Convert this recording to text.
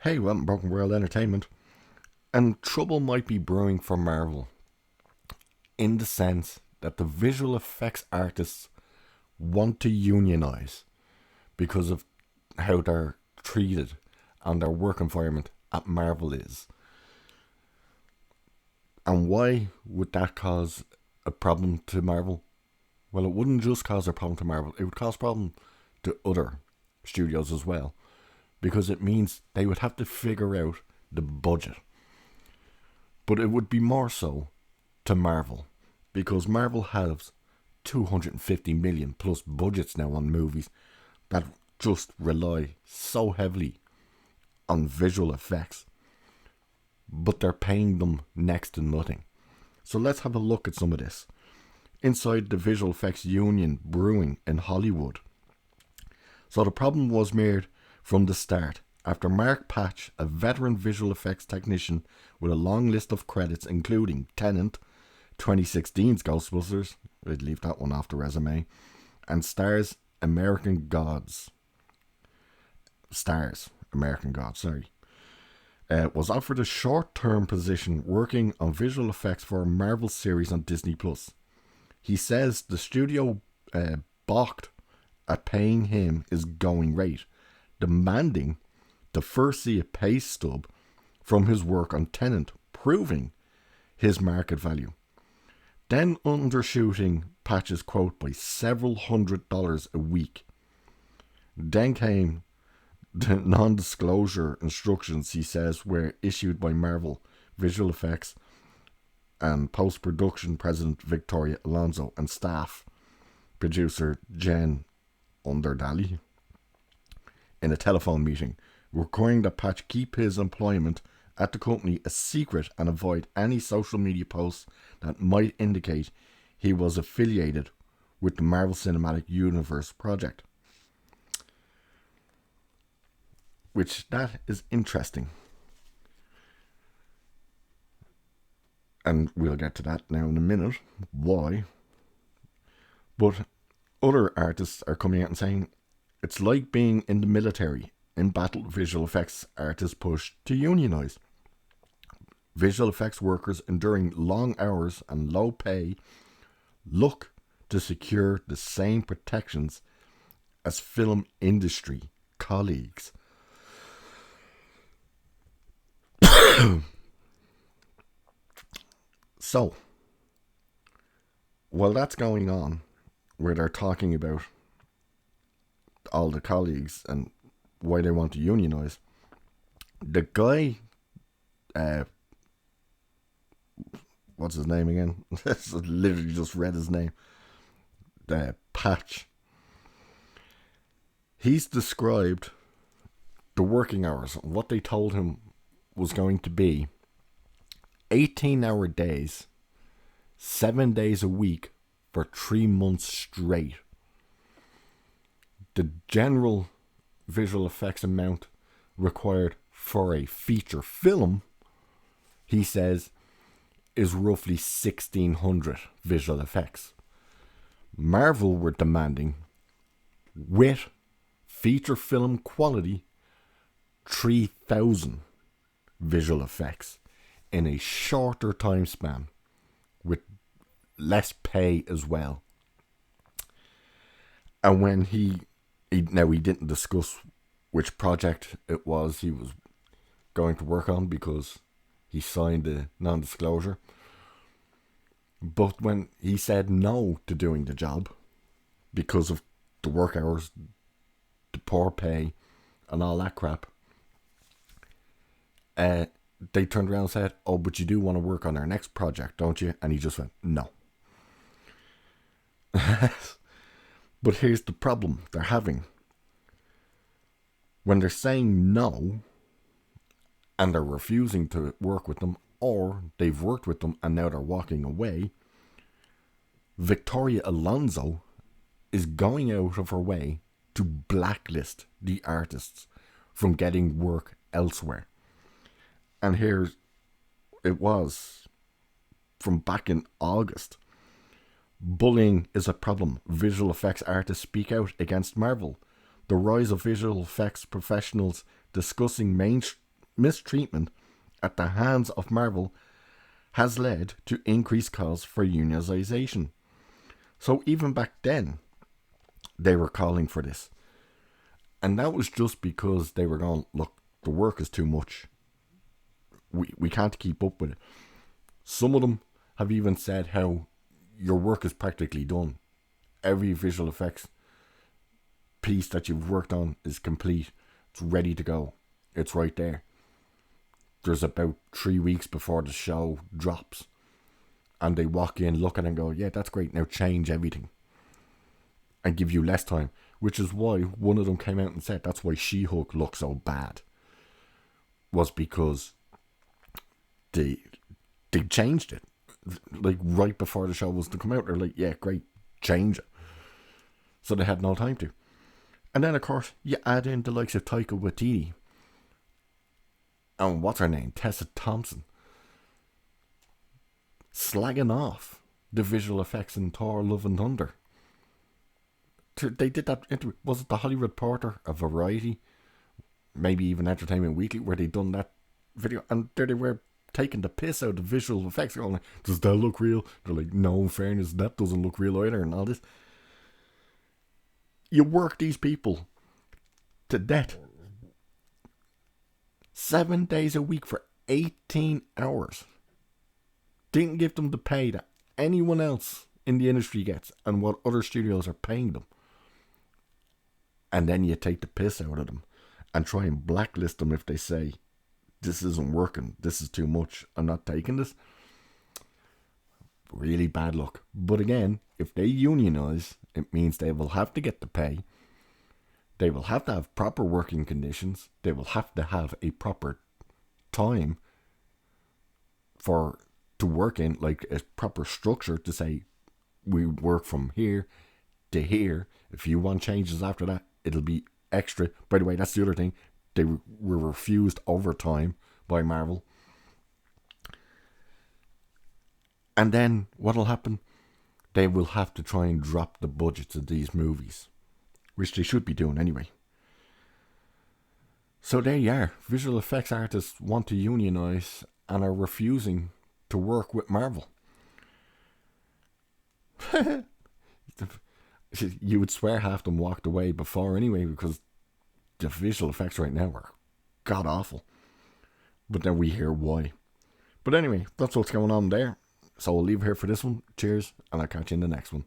Hey, welcome to Broken World Entertainment. And trouble might be brewing for Marvel in the sense that the visual effects artists want to unionize because of how they're treated and their work environment at Marvel is. And why would that cause a problem to Marvel? Well, it wouldn't just cause a problem to Marvel, it would cause a problem to other studios as well. Because it means they would have to figure out the budget. But it would be more so to Marvel. Because Marvel has 250 million plus budgets now on movies that just rely so heavily on visual effects. But they're paying them next to nothing. So let's have a look at some of this. Inside the visual effects union brewing in Hollywood. So the problem was made from the start, after Mark Patch, a veteran visual effects technician with a long list of credits including Tenet, 2016's Ghostbusters, I'd leave that one off the resume, and American Gods, was offered a short-term position working on visual effects for a Marvel series on Disney+. He says the studio balked at paying him his going rate, demanding to first see a pay stub from his work on Tenet, proving his market value. Then undershooting Patch's quote by several $100s a week. Then came the non-disclosure instructions he says were issued by Marvel Visual Effects and post-production president Victoria Alonso and staff producer Jen Underdaly in a telephone meeting, requiring that Patch keep his employment at the company a secret and avoid any social media posts that might indicate he was affiliated with the Marvel Cinematic Universe project. Which, that is interesting. And we'll get to that now in a minute. Why? But other artists are coming out and saying, it's like being in the military. In battle, visual effects artists push to unionize. Visual effects workers enduring long hours and low pay look to secure the same protections as film industry colleagues. So, while that's going on, where they're talking about all the colleagues and why they want to unionize, the guy, what's his name again? I literally just read his name. Patch. He's described the working hours, what they told him was going to be 18-hour days, 7 days a week for 3 months straight. The general visual effects amount required for a feature film, he says, is roughly 1,600 visual effects. Marvel were demanding, with feature film quality, 3,000 visual effects in a shorter time span with less pay as well. And when he didn't discuss which project it was he was going to work on because he signed a non-disclosure. But when he said no to doing the job because of the work hours, the poor pay, and all that crap, they turned around and said, oh, but you do want to work on our next project, don't you? And he just went, no. But here's the problem they're having. When they're saying no, and they're refusing to work with them, or they've worked with them and now they're walking away, Victoria Alonso is going out of her way to blacklist the artists from getting work elsewhere. And here it was from back in August. Bullying is a problem. Visual effects artists speak out against Marvel. The rise of visual effects professionals discussing mistreatment at the hands of Marvel has led to increased calls for unionization. So even back then, they were calling for this. And that was just because they were going, look, the work is too much. We can't keep up with it. Some of them have even said how your work is practically done. Every visual effects piece that you've worked on is complete. It's ready to go. It's right there. There's about 3 weeks before the show drops. And they walk in, look at it and go, yeah, that's great. Now change everything. And give you less time. Which is why one of them came out and said that's why She-Hulk looks so bad. Was because they changed it. Like right before the show was to come out. They're like, yeah, great, change it. So they had no time to. And then of course you add in the likes of Taika Waititi. And what's her name? Tessa Thompson. Slagging off the visual effects in Thor Love and Thunder. They did that interview. Was it the Hollywood Reporter, a Variety, maybe even Entertainment Weekly, where they done that video, and there they were taking the piss out of the visual effects, going like, does that look real? They're like, no, in fairness, that doesn't look real either, and all this. You work these people to death 7 days a week for 18 hours. Didn't give them the pay that anyone else in the industry gets and what other studios are paying them. And then you take the piss out of them and try and blacklist them if they say, this isn't working, this is too much, I'm not taking this. Really bad luck. But again, if they unionize, it means they will have to get the pay. They will have to have proper working conditions. They will have to have a proper time to work in, like a proper structure to say, we work from here to here. If you want changes after that, it'll be extra. By the way, that's the other thing. They were refused overtime by Marvel. And then what'll happen? They will have to try and drop the budgets of these movies, which they should be doing anyway. So there you are. Visual effects artists want to unionize and are refusing to work with Marvel. You would swear half them walked away before anyway, because the visual effects right now are god awful. But then we hear why. But anyway, that's what's going on there. So we'll leave it here for this one. Cheers, and I'll catch you in the next one.